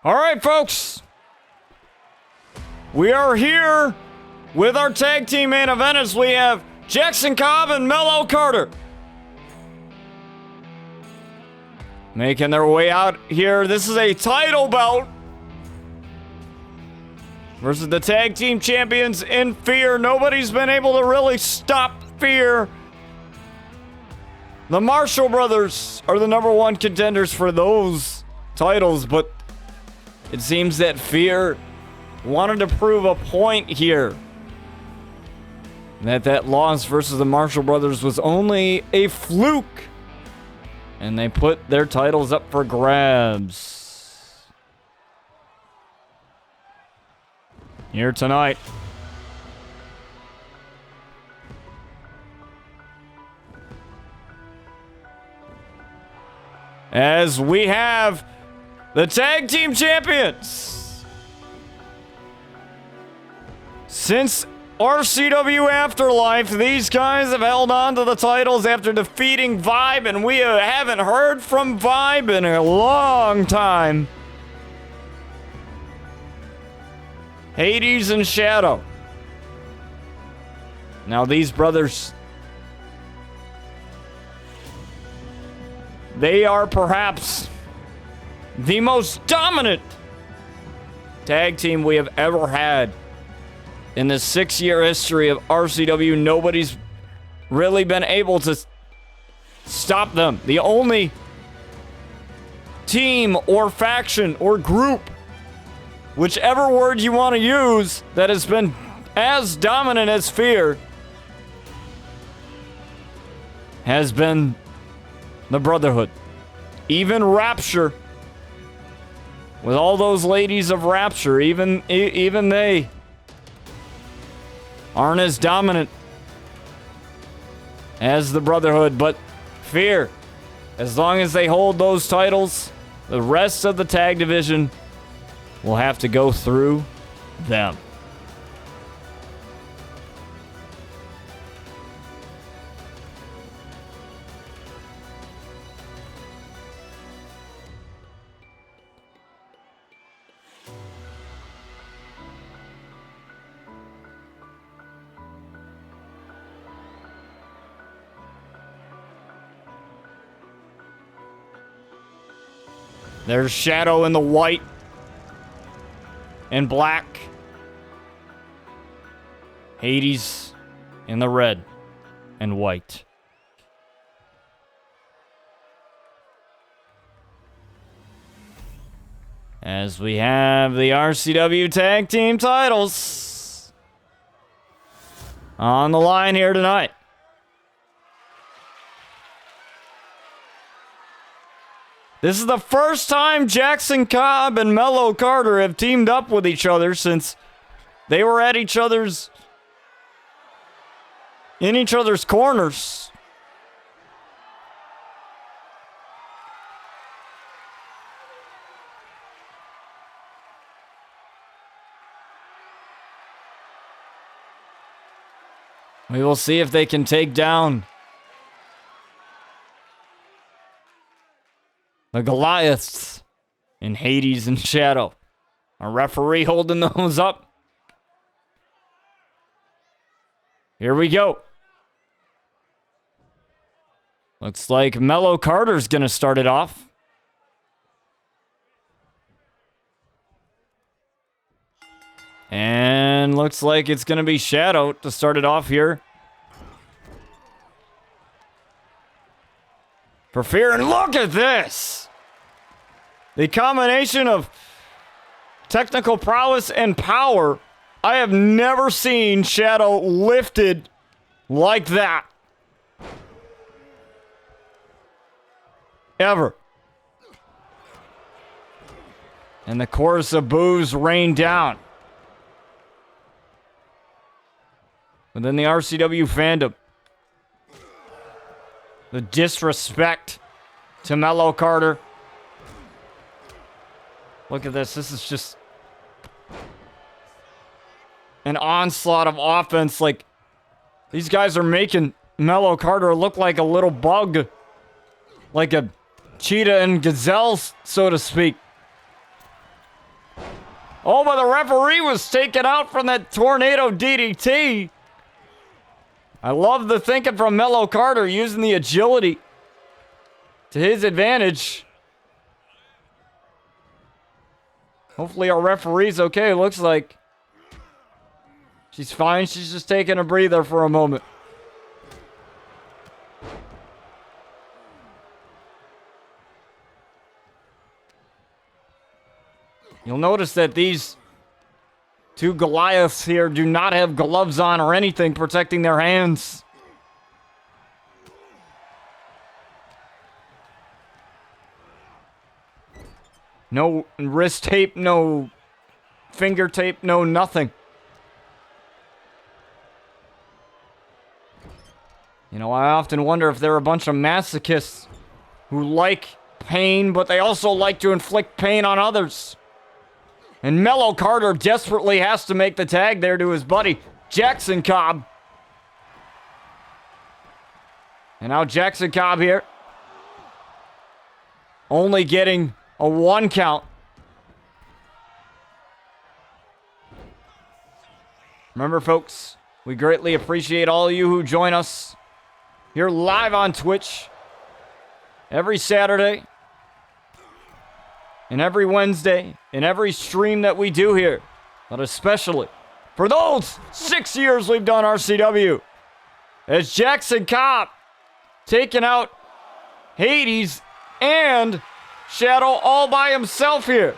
All right, folks. We are here with our tag team main event as we have Jackson Cobb and Melo Carter making their way out here. This is a title bout versus the tag team champions in F.E.A.R. Nobody's been able to really stop F.E.A.R. The Marshall brothers are the #1 contenders for those titles, but it seems that F.E.A.R. wanted to prove a point here. That loss versus the Marshall brothers was only a fluke. And they put their titles up for grabs here tonight. As we have the tag team champions. Since RCW Afterlife, these guys have held on to the titles after defeating Vibe, and we haven't heard from Vibe in a long time. Hades and Shadow. Now these brothers, they are perhaps the most dominant tag team we have ever had. In the 6-year history of RCW, nobody's really been able to stop them. The only team or faction or group, whichever word you want to use, that has been as dominant as F.E.A.R. has been the Brotherhood. Even Rapture, with all those ladies of Rapture, even they aren't as dominant as the Brotherhood, but F.E.A.R., as long as they hold those titles, the rest of the tag division will have to go through them. There's Shadow in the white and black. Hades in the red and white. As we have the RCW tag team titles on the line here tonight. This is the first time Jackson Cobb and Melo Carter have teamed up with each other since they were at in each other's corners. We will see if they can take down the Goliaths in Hades and Shadow. Our referee holding those up. Here we go. Looks like Melo Carter's going to start it off. And looks like it's going to be Shadow to start it off here for F.E.A.R. And look at this! The combination of technical prowess and power. I have never seen Shadow lifted like that. Ever. And the chorus of boos rained down within the RCW fandom. The disrespect to Melo Carter. Look at this. This is just an onslaught of offense. Like, these guys are making Melo Carter look like a little bug. Like a cheetah and gazelle, so to speak. Oh, but the referee was taken out from that tornado DDT. I love the thinking from Melo Carter, using the agility to his advantage. Hopefully our referee's okay. Looks like she's fine. She's just taking a breather for a moment. You'll notice that these two Goliaths here do not have gloves on or anything protecting their hands. No wrist tape, no finger tape, no nothing. You know, I often wonder if they're a bunch of masochists who like pain, but they also like to inflict pain on others. And Melo Carter desperately has to make the tag there to his buddy, Jackson Cobb. And now Jackson Cobb here, only getting a 1 count. Remember, folks, we greatly appreciate all of you who join us here live on Twitch every Saturday and every Wednesday and every stream that we do here, but especially for those 6 years we've done RCW, as Jackson Cobb taking out Hades and Shadow all by himself here.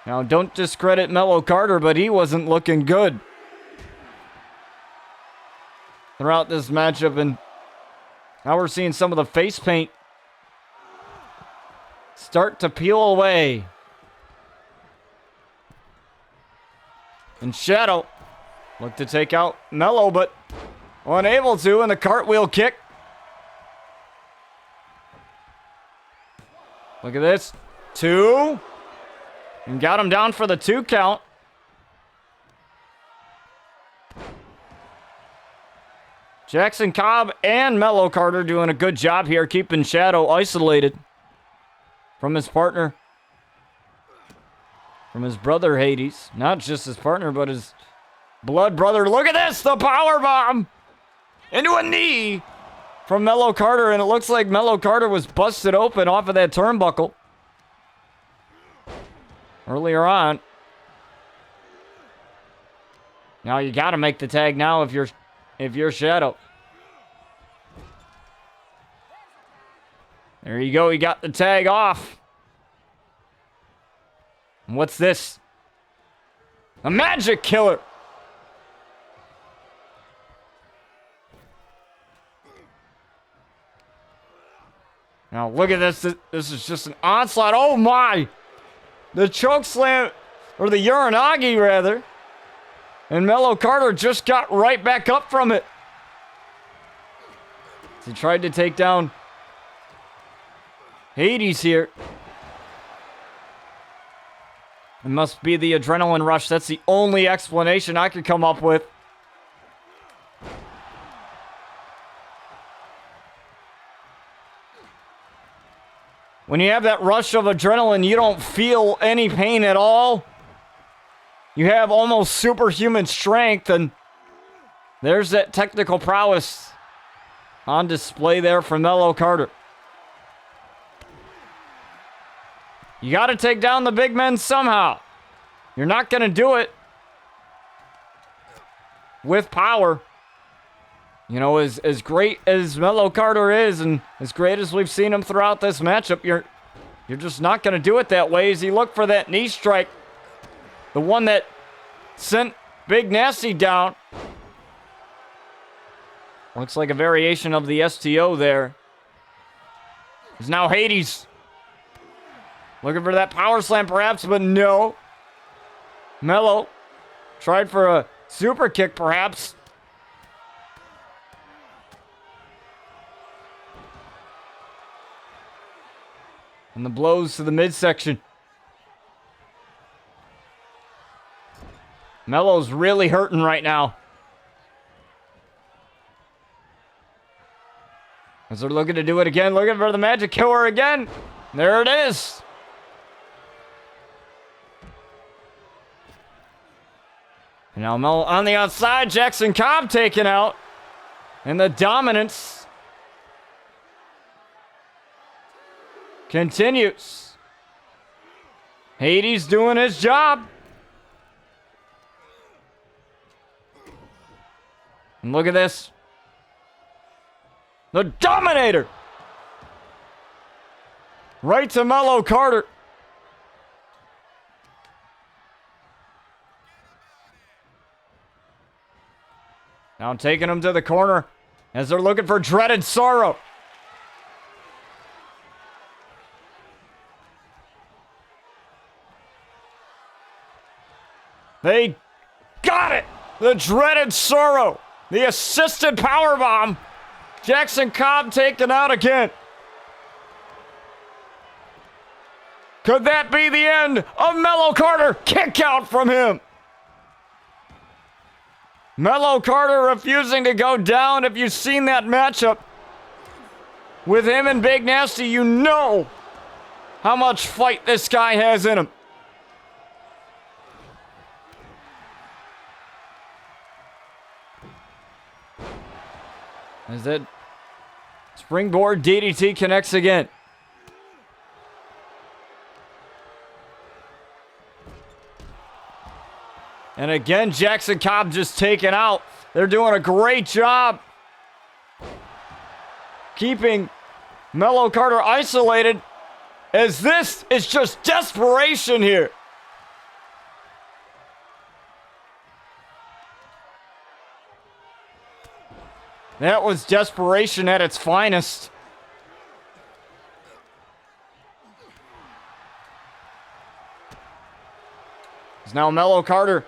Now, don't discredit Melo Carter, but he wasn't looking good throughout this matchup, and now we're seeing some of the face paint start to peel away. And Shadow looked to take out Melo, but unable to, and the cartwheel kick. Look at this. 2. And got him down for the 2 count. Jackson Cobb and Melo Carter doing a good job here, keeping Shadow isolated from his partner. From his brother, Hades. Not just his partner, but his blood brother. Look at this! The power bomb! Into a knee from Melo Carter, and it looks like Melo Carter was busted open off of that turnbuckle earlier on. Now you gotta make the tag now if you're Shadow. There you go, he got the tag off. And what's this? A magic killer. Now look at this. This is just an onslaught. Oh my! The choke slam, or the Uranagi rather. And Melo Carter just got right back up from it. He tried to take down Hades here. It must be the adrenaline rush. That's the only explanation I could come up with. When you have that rush of adrenaline, you don't feel any pain at all. You have almost superhuman strength, and there's that technical prowess on display there for Melo Carter. You got to take down the big men somehow. You're not going to do it with power. You know, as great as Melo Carter is, and as great as we've seen him throughout this matchup, you're just not going to do it that way as he looked for that knee strike. The one that sent Big Nasty down. Looks like a variation of the STO there. It's now Hades. Looking for that power slam perhaps, but no. Melo tried for a super kick perhaps. And the blows to the midsection. Melo's really hurting right now. As they're looking to do it again, looking for the magic killer again. There it is. Now Melo on the outside. Jackson Cobb taken out. And the dominance continues. Hades doing his job. And look at this. The Dominator. Right to Melo Carter. Now taking him to the corner as they're looking for Dreaded Sorrow. They got it! The Dreaded Sorrow. The assisted powerbomb. Jackson Cobb taken out again. Could that be the end of Melo Carter? Kick out from him. Melo Carter refusing to go down. If you've seen that matchup with him and Big Nasty, you know how much fight this guy has in him. As that springboard DDT connects again. And again, Jackson Cobb just taken out. They're doing a great job keeping Melo Carter isolated, as this is just desperation here. That was desperation at its finest. It's now Melo Carter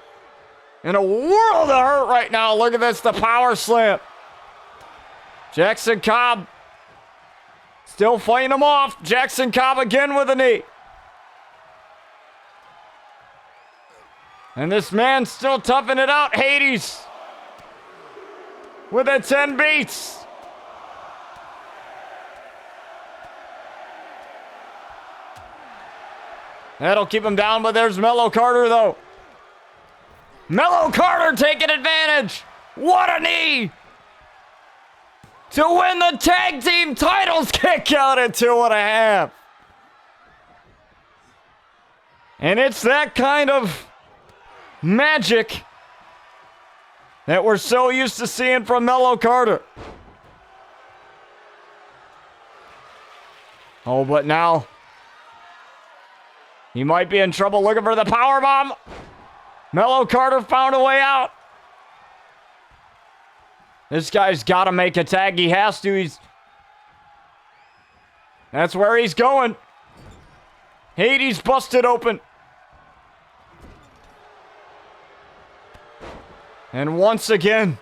in a world of hurt right now. Look at this, the power slam. Jackson Cobb still fighting him off. Jackson Cobb again with a knee. And this man still toughing it out. Hades with a 10 beats. That'll keep him down, but there's Melo Carter though. Melo Carter taking advantage. What a knee to win the tag team titles. Kick out at 2.5. And it's that kind of magic that we're so used to seeing from Melo Carter. Oh, but now he might be in trouble looking for the powerbomb. Melo Carter found a way out. This guy's got to make a tag. He has to. That's where he's going. Hades busted open. And once again,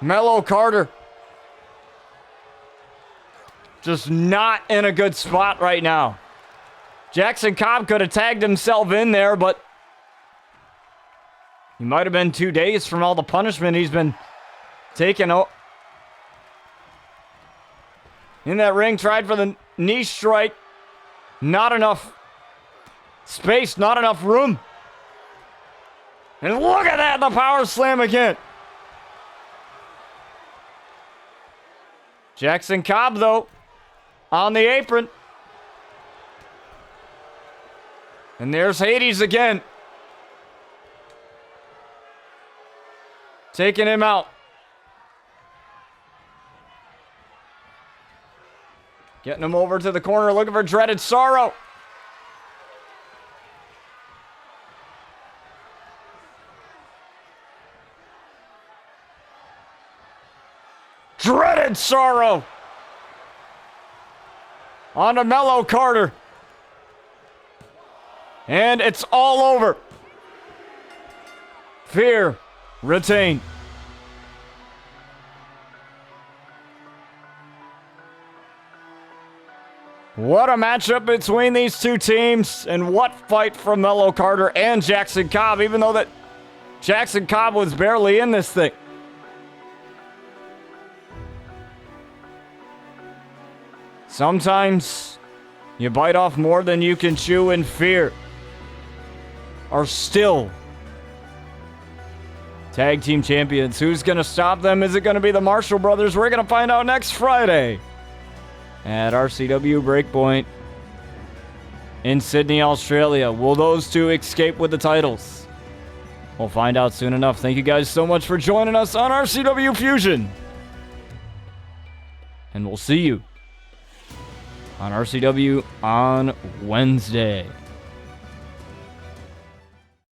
Melo Carter just not in a good spot right now. Jackson Cobb could have tagged himself in there, but he might have been 2 days from all the punishment he's been taking. In that ring, tried for the knee strike. Not enough space, not enough room. And look at that, the power slam again. Jackson Cobb, though, on the apron. And there's Hades again. Taking him out. Getting him over to the corner, looking for Dreaded Sorrow. Dreaded Sorrow. On to Melo Carter. And it's all over. F.E.A.R. retained. What a matchup between these two teams, and what fight from Melo Carter and Jackson Cobb, even though that Jackson Cobb was barely in this thing. Sometimes you bite off more than you can chew in F.E.A.R. are still tag team champions. Who's going to stop them? Is it going to be the Marshall brothers? We're going to find out next Friday at RCW Breakpoint in Sydney, Australia. Will those two escape with the titles? We'll find out soon enough. Thank you guys so much for joining us on RCW Fusion. And we'll see you on RCW on Wednesday.